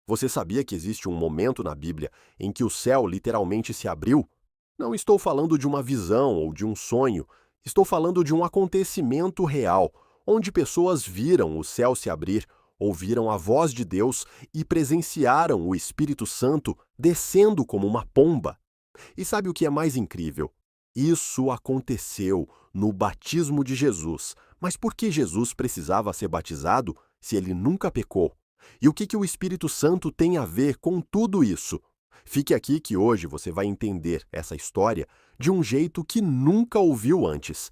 Você sabia que existe um momento na Bíblia em que o céu literalmente se abriu? Não estou falando de uma visão ou de um sonho, estou falando de um acontecimento real, onde pessoas viram o céu se abrir, ouviram a voz de Deus e presenciaram o Espírito Santo descendo como uma pomba. E sabe o que é mais incrível? Isso aconteceu no batismo de Jesus. Mas por que Jesus precisava ser batizado se ele nunca pecou? E o que o Espírito Santo tem a ver com tudo isso? Fique aqui que hoje você vai entender essa história de um jeito que nunca ouviu antes.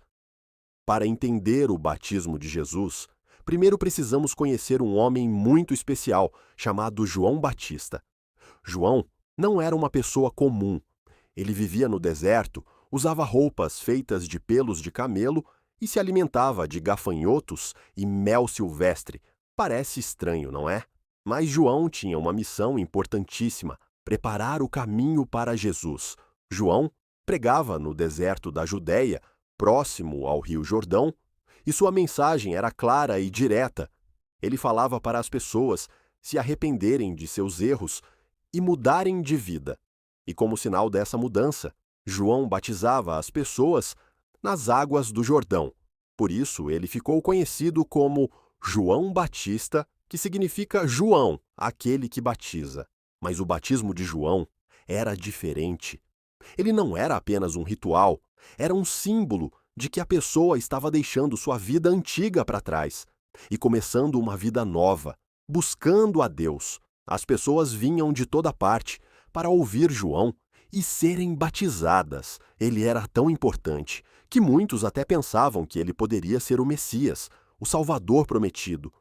Para entender o batismo de Jesus, primeiro precisamos conhecer um homem muito especial chamado João Batista. João não era uma pessoa comum. Ele vivia no deserto, usava roupas feitas de pelos de camelo e se alimentava de gafanhotos e mel silvestre. Parece estranho, não é? Mas João tinha uma missão importantíssima: preparar o caminho para Jesus. João pregava no deserto da Judéia, próximo ao Rio Jordão, e sua mensagem era clara e direta. Ele falava para as pessoas se arrependerem de seus erros e mudarem de vida. E como sinal dessa mudança, João batizava as pessoas nas águas do Jordão. Por isso, ele ficou conhecido como João Batista, que significa João, aquele que batiza. Mas o batismo de João era diferente. Ele não era apenas um ritual, era um símbolo de que a pessoa estava deixando sua vida antiga para trás e começando uma vida nova, buscando a Deus. As pessoas vinham de toda parte para ouvir João e serem batizadas. Ele era tão importante que muitos até pensavam que ele poderia ser o Messias, o Salvador prometido.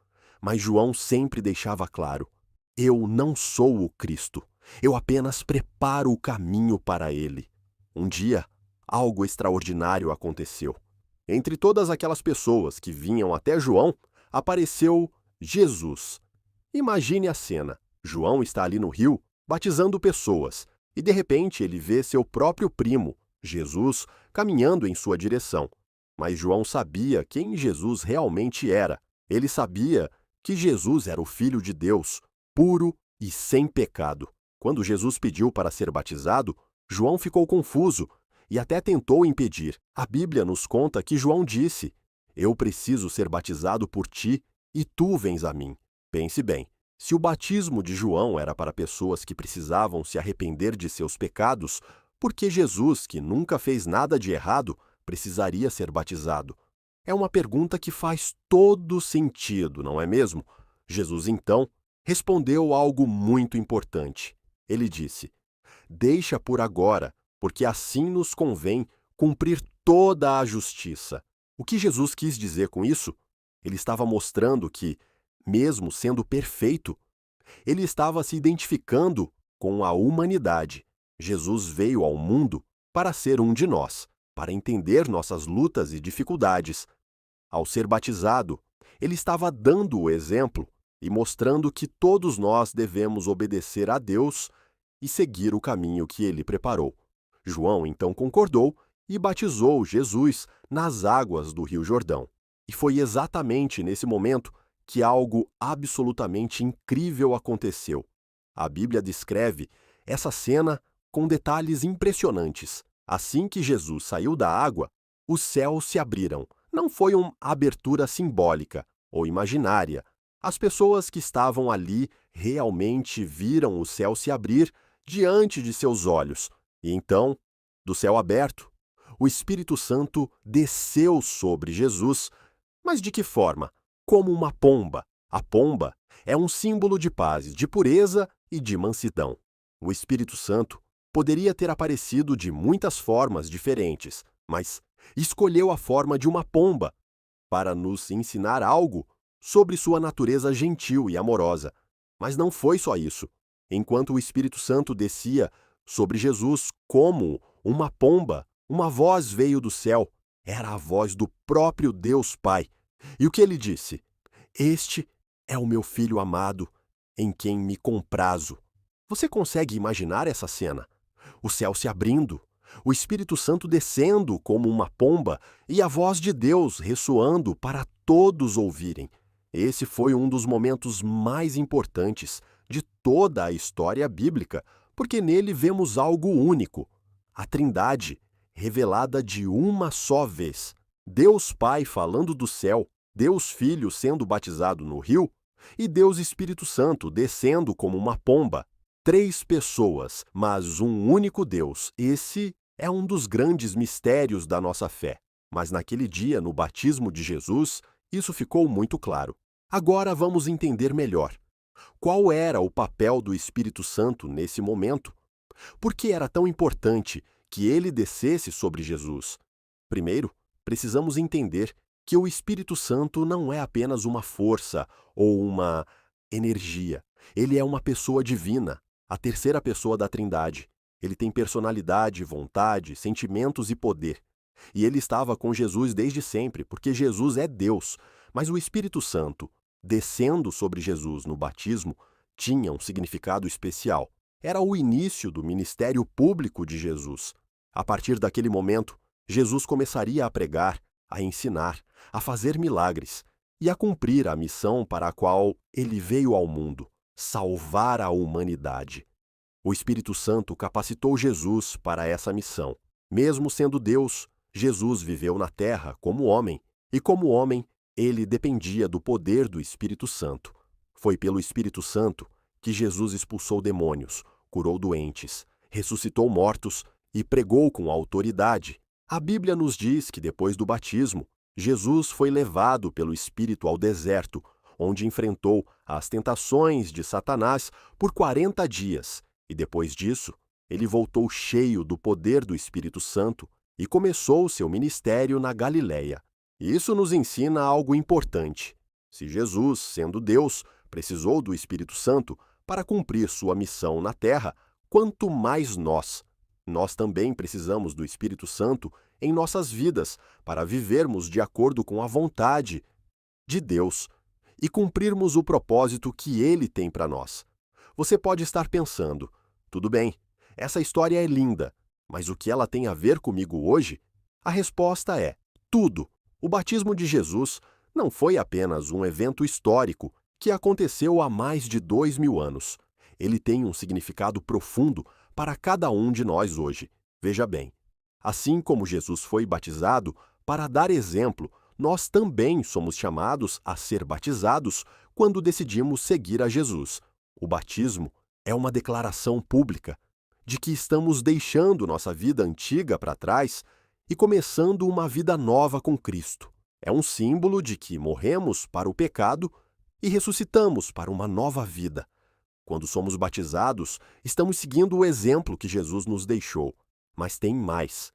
Mas João sempre deixava claro: eu não sou o Cristo, eu apenas preparo o caminho para ele. Um dia, algo extraordinário aconteceu. Entre todas aquelas pessoas que vinham até João, apareceu Jesus. Imagine a cena. João está ali no rio, batizando pessoas, e de repente ele vê seu próprio primo, Jesus, caminhando em sua direção. Mas João sabia quem Jesus realmente era. Ele sabia que Jesus era o Filho de Deus, puro e sem pecado. Quando Jesus pediu para ser batizado, João ficou confuso e até tentou impedir. A Bíblia nos conta que João disse: eu preciso ser batizado por ti e tu vens a mim. Pense bem. Se o batismo de João era para pessoas que precisavam se arrepender de seus pecados, por que Jesus, que nunca fez nada de errado, precisaria ser batizado? É uma pergunta que faz todo sentido, não é mesmo? Jesus, então, respondeu algo muito importante. Ele disse: deixa por agora, porque assim nos convém cumprir toda a justiça. O que Jesus quis dizer com isso? Ele estava mostrando que, mesmo sendo perfeito, ele estava se identificando com a humanidade. Jesus veio ao mundo para ser um de nós, para entender nossas lutas e dificuldades. Ao ser batizado, ele estava dando o exemplo e mostrando que todos nós devemos obedecer a Deus e seguir o caminho que ele preparou. João então concordou e batizou Jesus nas águas do Rio Jordão. E foi exatamente nesse momento que algo absolutamente incrível aconteceu. A Bíblia descreve essa cena com detalhes impressionantes. Assim que Jesus saiu da água, os céus se abriram. Não foi uma abertura simbólica ou imaginária. As pessoas que estavam ali realmente viram o céu se abrir diante de seus olhos. E então, do céu aberto, o Espírito Santo desceu sobre Jesus. Mas de que forma? Como uma pomba. A pomba é um símbolo de paz, de pureza e de mansidão. O Espírito Santo poderia ter aparecido de muitas formas diferentes, mas escolheu a forma de uma pomba para nos ensinar algo sobre sua natureza gentil e amorosa. Mas não foi só isso. Enquanto o Espírito Santo descia sobre Jesus como uma pomba, uma voz veio do céu. Era a voz do próprio Deus Pai. E o que ele disse? Este é o meu filho amado, em quem me comprazo. Você consegue imaginar essa cena? O céu se abrindo, o Espírito Santo descendo como uma pomba e a voz de Deus ressoando para todos ouvirem. Esse foi um dos momentos mais importantes de toda a história bíblica, porque nele vemos algo único: a Trindade, revelada de uma só vez. Deus Pai falando do céu, Deus Filho sendo batizado no rio e Deus Espírito Santo descendo como uma pomba. Três pessoas, mas um único Deus. Esse é um dos grandes mistérios da nossa fé. Mas naquele dia, no batismo de Jesus, isso ficou muito claro. Agora vamos entender melhor. Qual era o papel do Espírito Santo nesse momento? Por que era tão importante que ele descesse sobre Jesus? Primeiro, precisamos entender que o Espírito Santo não é apenas uma força ou uma energia. Ele é uma pessoa divina, a terceira pessoa da Trindade. Ele tem personalidade, vontade, sentimentos e poder. E ele estava com Jesus desde sempre, porque Jesus é Deus. Mas o Espírito Santo, descendo sobre Jesus no batismo, tinha um significado especial. Era o início do ministério público de Jesus. A partir daquele momento, Jesus começaria a pregar, a ensinar, a fazer milagres e a cumprir a missão para a qual ele veio ao mundo: salvar a humanidade. O Espírito Santo capacitou Jesus para essa missão. Mesmo sendo Deus, Jesus viveu na terra como homem, e como homem, ele dependia do poder do Espírito Santo. Foi pelo Espírito Santo que Jesus expulsou demônios, curou doentes, ressuscitou mortos e pregou com autoridade. A Bíblia nos diz que depois do batismo, Jesus foi levado pelo Espírito ao deserto, onde enfrentou as tentações de Satanás por 40 dias, e depois disso, ele voltou cheio do poder do Espírito Santo e começou seu ministério na Galileia. Isso nos ensina algo importante. Se Jesus, sendo Deus, precisou do Espírito Santo para cumprir sua missão na terra, quanto mais nós. Nós também precisamos do Espírito Santo em nossas vidas para vivermos de acordo com a vontade de Deus e cumprirmos o propósito que Ele tem para nós. Você pode estar pensando: tudo bem, essa história é linda, mas o que ela tem a ver comigo hoje? A resposta é: tudo. O batismo de Jesus não foi apenas um evento histórico que aconteceu há mais de 2000 anos. Ele tem um significado profundo para cada um de nós hoje. Veja bem, assim como Jesus foi batizado para dar exemplo, nós também somos chamados a ser batizados quando decidimos seguir a Jesus. O batismo é uma declaração pública de que estamos deixando nossa vida antiga para trás e começando uma vida nova com Cristo. É um símbolo de que morremos para o pecado e ressuscitamos para uma nova vida. Quando somos batizados, estamos seguindo o exemplo que Jesus nos deixou. Mas tem mais.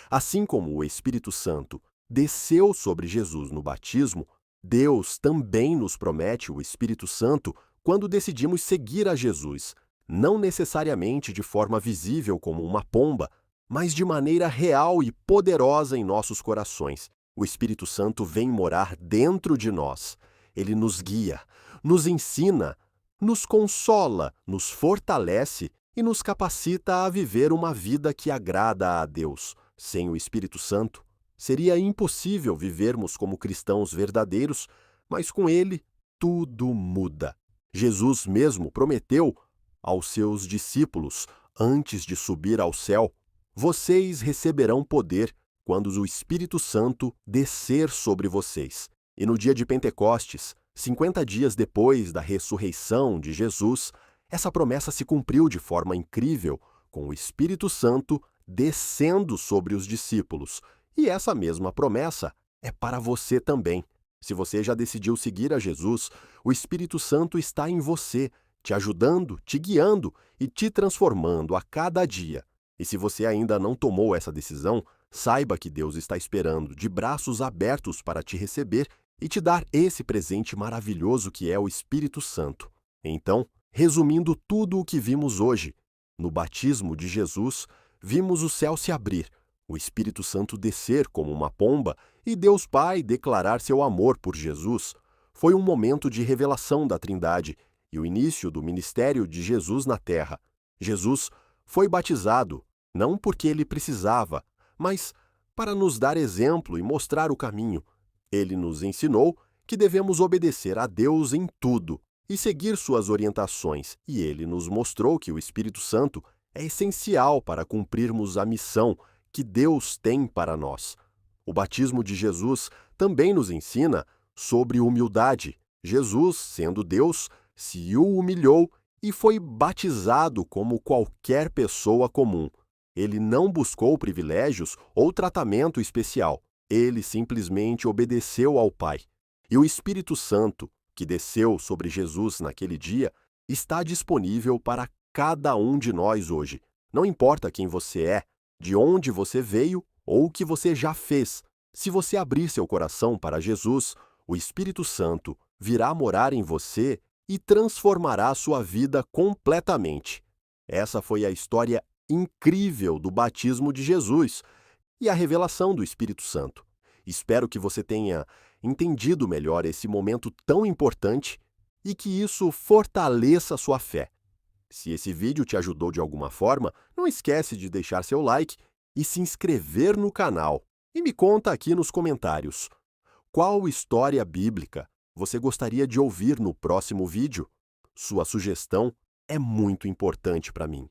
Assim como o Espírito Santo desceu sobre Jesus no batismo, Deus também nos promete o Espírito Santo quando decidimos seguir a Jesus, não necessariamente de forma visível como uma pomba, mas de maneira real e poderosa em nossos corações. O Espírito Santo vem morar dentro de nós. Ele nos guia, nos ensina, nos consola, nos fortalece e nos capacita a viver uma vida que agrada a Deus. Sem o Espírito Santo, seria impossível vivermos como cristãos verdadeiros, mas com ele tudo muda. Jesus mesmo prometeu aos seus discípulos, antes de subir ao céu: vocês receberão poder quando o Espírito Santo descer sobre vocês. E no dia de Pentecostes, 50 dias depois da ressurreição de Jesus, essa promessa se cumpriu de forma incrível, com o Espírito Santo descendo sobre os discípulos. E essa mesma promessa é para você também. Se você já decidiu seguir a Jesus, o Espírito Santo está em você, te ajudando, te guiando e te transformando a cada dia. E se você ainda não tomou essa decisão, saiba que Deus está esperando de braços abertos para te receber e te dar esse presente maravilhoso que é o Espírito Santo. Então, resumindo tudo o que vimos hoje, no batismo de Jesus, vimos o céu se abrir, o Espírito Santo descer como uma pomba e Deus Pai declarar seu amor por Jesus. Foi um momento de revelação da Trindade e o início do ministério de Jesus na terra. Jesus foi batizado, não porque ele precisava, mas para nos dar exemplo e mostrar o caminho. Ele nos ensinou que devemos obedecer a Deus em tudo. e seguir suas orientações, e ele nos mostrou que o Espírito Santo é essencial para cumprirmos a missão que Deus tem para nós. O batismo de Jesus também nos ensina sobre humildade. Jesus, sendo Deus, se humilhou e foi batizado como qualquer pessoa comum. Ele não buscou privilégios ou tratamento especial. Ele simplesmente obedeceu ao Pai. E o Espírito Santo, que desceu sobre Jesus naquele dia, está disponível para cada um de nós hoje. Não importa quem você é, de onde você veio ou o que você já fez. Se você abrir seu coração para Jesus, o Espírito Santo virá morar em você e transformará sua vida completamente. Essa foi a história incrível do batismo de Jesus e a revelação do Espírito Santo. Espero que você tenha entendido melhor esse momento tão importante e que isso fortaleça sua fé. Se esse vídeo te ajudou de alguma forma, não esquece de deixar seu like e se inscrever no canal. E me conta aqui nos comentários, qual história bíblica você gostaria de ouvir no próximo vídeo? Sua sugestão é muito importante para mim.